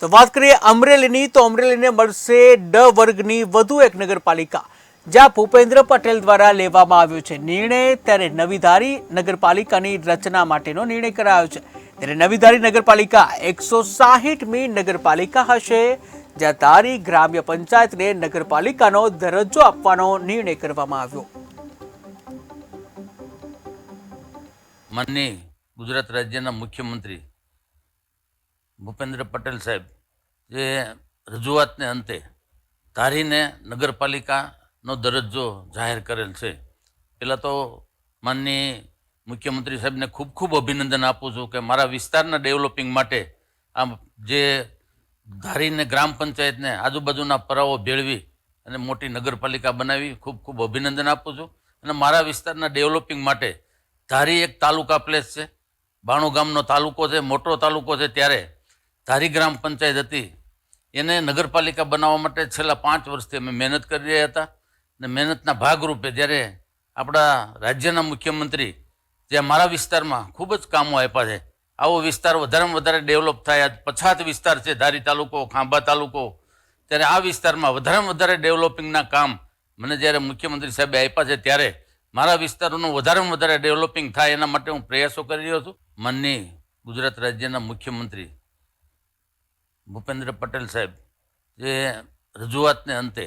તો વાત કરીએ અમરેલીની, તો અમરેલીને મળશે ડ વર્ગની વધુ એક નગરપાલિકા, જ્યાં ભૂપેન્દ્ર પટેલ દ્વારા લેવામાં આવ્યો છે નિર્ણય. ત્યારે નવી ધારી નગરપાલિકાની રચના માટેનો નિર્ણય કરાયો છે. ત્યારે નવી ધારી નગરપાલિકા 160મી નગરપાલિકા હશે, જ્યાં ધારી ગ્રામ્ય પંચાયતને નગરપાલિકાનો દરજ્જો આપવાનો નિર્ણય કરવામાં આવ્યો. માનનીય ગુજરાત રાજ્યના મુખ્યમંત્રી ભૂપેન્દ્ર પટેલ સાહેબ જે રજૂઆતને અંતે ધારીને નગરપાલિકાનો દરજ્જો જાહેર કરેલ છે. પહેલાં તો માનનીય મુખ્યમંત્રી સાહેબને ખૂબ ખૂબ અભિનંદન આપું છું કે મારા વિસ્તારના ડેવલપિંગ માટે આમ જે ધારીને ગ્રામ પંચાયતને આજુબાજુના પરાઓ ભેળવી અને મોટી નગરપાલિકા બનાવી, ખૂબ ખૂબ અભિનંદન આપું છું. અને મારા વિસ્તારના ડેવલપિંગ માટે ધારી એક તાલુકા પ્લેસ છે, 92 ગામનો તાલુકો છે, મોટો તાલુકો છે. ત્યારે ધારી ગ્રામ પંચાયત હતી, એને નગરપાલિકા બનાવવા માટે છેલ્લા 5 વર્ષથી અમે મહેનત કરી રહ્યા હતા. અને મહેનતના ભાગરૂપે જ્યારે આપણા રાજ્યના મુખ્યમંત્રી જે મારા વિસ્તારમાં ખૂબ જ કામો આપ્યા છે, આવો વિસ્તાર વધારેમાં વધારે ડેવલપ થાય. આજ પછાત વિસ્તાર છે ધારી તાલુકો, ખાંભા તાલુકો, ત્યારે આ વિસ્તારમાં વધારેમાં વધારે ડેવલપિંગના કામ મને જ્યારે મુખ્યમંત્રી સાહેબે આપ્યા છે, ત્યારે મારા વિસ્તારોનું વધારેમાં વધારે ડેવલપિંગ થાય એના માટે હું પ્રયાસો કરી રહ્યો છું. માનનીય ગુજરાત રાજ્યના મુખ્યમંત્રી ભૂપેન્દ્ર પટેલ સાહેબ જે રજૂઆતને અંતે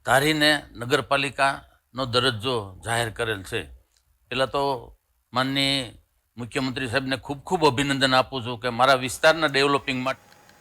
ધારીને નગરપાલિકાનો દરજ્જો જાહેર કરેલ છે. પહેલાં તો માનનીય મુખ્યમંત્રી સાહેબને ખૂબ ખૂબ અભિનંદન આપું છું કે મારા વિસ્તારના ડેવલપિંગ માટે